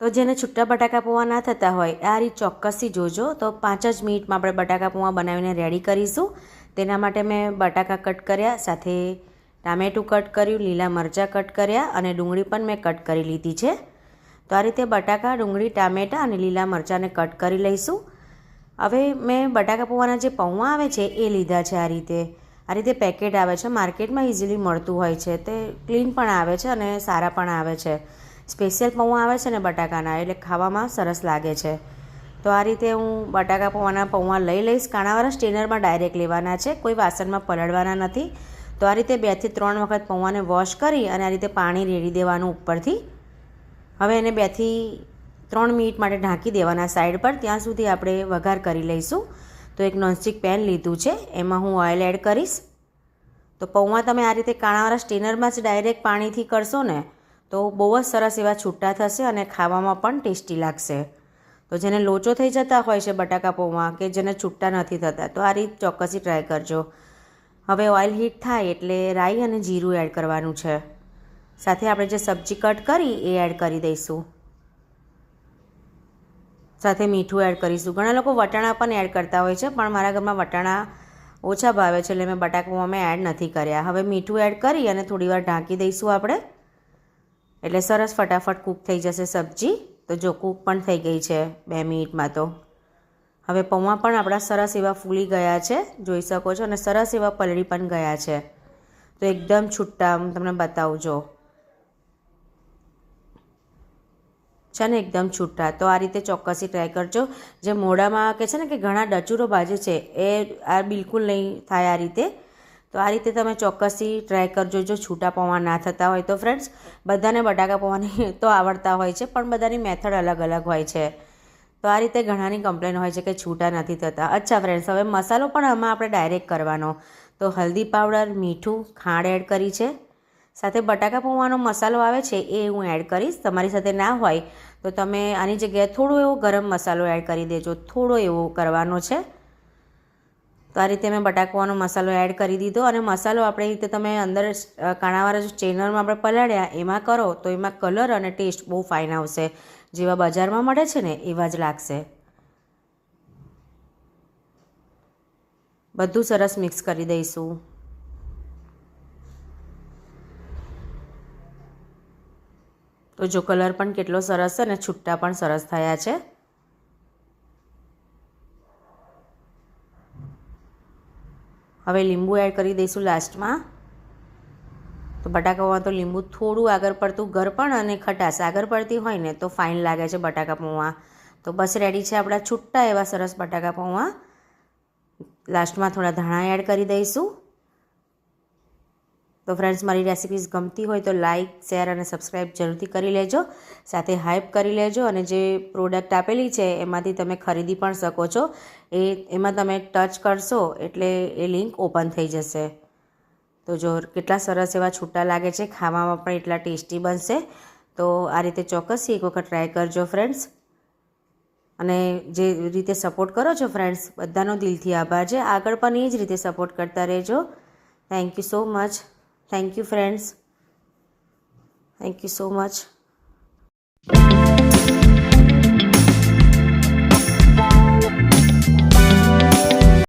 તો જેને છૂટા બટાકા પૌવા ના થતા હોય આ રીત ચોક્કસથી જોજો. તો 5 જ મિનિટમાં આપણે બટાકા પૌવા બનાવીને રેડી કરીશું. તેના માટે મેં બટાકા કટ કર્યા, સાથે ટામેટું કટ કર્યું, લીલા મરચાં કટ કર્યા અને ડુંગળી પણ મેં કટ કરી લીધી છે. તો આ રીતે બટાકા, ડુંગળી, ટામેટાં અને લીલા મરચાંને કટ કરી લઈશું. હવે મેં બટાકા પૌવાના જે પૌવા આવે છે એ લીધા છે. આ રીતે પેકેટ આવે છે, માર્કેટમાં ઇઝીલી મળતું હોય છે. તે ક્લીન પણ આવે છે અને સારા પણ આવે છે. સ્પેશિયલ પૌવા આવે છે ને બટાકાના, એટલે ખાવામાં સરસ લાગે છે. તો આ રીતે હું બટાકા પૌવાના પૌવા લઈ લઈશ. કાણાવાળા સ્ટેનરમાં ડાયરેક્ટ લેવાના છે, કોઈ વાસણમાં પલળવાના નથી. તો આ રીતે 2 થી 3 વખત પૌવાને વોશ કરી અને આ રીતે પાણી રેડી દેવાનું ઉપરથી. હવે એને 2 થી 3 મિનિટ માટે ઢાંકી દેવાના સાઈડ પર, ત્યાં સુધી આપણે વઘાર કરી લઈશું. તો એક નોનસ્ટિક પેન લીધું છે, એમાં હું ઓઇલ એડ કરીશ. તો પૌવા તમે આ રીતે કાણાવાળા સ્ટેનરમાં જ ડાયરેક્ટ પાણીથી કરશો ને તો બહુ જ સરસ એવા છૂટા થશે અને ખાવામાં પણ ટેસ્ટી લાગશે. તો જેને લોચો થઈ જતા હોય છે બટાકા પૌવા, કે જેને છૂટા નથી થતા, તો આ રીત ચોક્કસથી ટ્રાય કરજો. હવે ઓઇલ હીટ થાય એટલે રાઈ અને જીરું એડ કરવાનું છે. સાથે આપણે જે સબ્જી કટ કરી એ એડ કરી દઈશું. સાથે મીઠું એડ કરીશું. ઘણા લોકો વટાણા પણ એડ કરતા હોય છે, પણ મારા ઘરમાં વટાણા ઓછા ભાવે છે એટલે મેં બટાકા પૌવામાં એડ નથી કર્યા. હવે મીઠું એડ કરી અને થોડીવાર ઢાંકી દઈશું આપણે, એટલે સરસ ફટાફટ કૂક થઈ જશે સબ્જી. તો જો કૂક પણ થઈ ગઈ છે 2 મિનિટમાં. તો હવે પૌવા પણ આપણા સરસ એવા ફૂલી ગયા છે, જોઈ શકો છો, અને સરસ એવા પલળી પણ ગયા છે. તો એકદમ છૂટા હું તમને બતાવું જો છે ને, એકદમ છૂટા. તો આ રીતે ચોક્કસથી ટ્રાય કરજો. જે મોઢામાં કે છે ને કે ઘણા ડચુરો ભાજે છે, એ આ બિલકુલ નહીં થાય આ રીતે. તો આ રીતે તમે ચોક્કસથી ટ્રાય કરજો જો છૂટા પૌવા ના થતા હોય તો. ફ્રેન્ડ્સ, બધાને બટાકા પૌવાની તો આવડતા હોય છે, પણ બધાની મેથડ અલગ અલગ હોય છે. તો આ રીતે ઘણાની કમ્પ્લેન હોય છે કે છૂટા નથી થતા. અચ્છા ફ્રેન્ડ્સ, હવે મસાલો પણ આમાં આપણે ડાયરેક્ટ કરવાનો. તો હલ્દી પાવડર, મીઠું, ખાંડ એડ કરી છે. સાથે બટાકા પૌવાનો મસાલો આવે છે એ હું એડ કરીશ. તમારી સાથે ના હોય તો તમે આની જગ્યાએ થોડો એવો ગરમ મસાલો એડ કરી દેજો, થોડો એવો કરવાનો છે. તો આ રીતે મેં બટાકા પૌવાનો મસાલો એડ કરી દીધો. અને મસાલો આપણે રીતે તમે અંદર કાણાવાળા જે સ્ટ્રેનરમાં આપણે પલાળ્યા એમાં કરો તો એમાં કલર અને ટેસ્ટ બહુ ફાઇન આવશે. જેવા બજારમાં મળે છે ને એવા જ લાગશે. બધું સરસ મિક્સ કરી દઈશું. તો જો કલર પણ કેટલો સરસ છે અને છૂટા પણ સરસ થયા છે. હવે લીંબુ એડ કરી દઈશું લાસ્ટમાં. તો બટાકા પૌવા તો લીંબુ થોડું આગળ પડતું ગળપણ અને ખટાશ આગળ પડતી હોય ને તો ફાઇન લાગે છે બટાકા પૌવા. તો બસ રેડી છે આપણા છૂટા એવા સરસ બટાકા પૌવા. લાસ્ટમાં થોડા ધાણા એડ કરી દઈશું. તો ફ્રેન્ડ્સ, મારી રેસિપીઝ ગમતી હોય તો લાઇક, શેર અને સબસ્ક્રાઈબ જરૂરથી કરી લેજો. સાથે હાઇપ કરી લેજો. અને જે પ્રોડક્ટ આપેલી છે એમાંથી તમે ખરીદી પણ શકો છો. એમાં તમે ટચ કરશો એટલે એ લિંક ઓપન થઈ જશે. તો જો કેટલા સરસ એવા છૂટા લાગે છે, ખાવામાં પણ એટલા ટેસ્ટી બનશે. તો આ રીતે ચોક્કસથી એક વખત ટ્રાય કરજો ફ્રેન્ડ્સ. અને જે રીતે સપોર્ટ કરો છો ફ્રેન્ડ્સ, બધાનો દિલથી આભાર છે. આગળ પણ એ જ રીતે સપોર્ટ કરતા રહેજો. Thank you so much. Thank you friends. Thank you so much.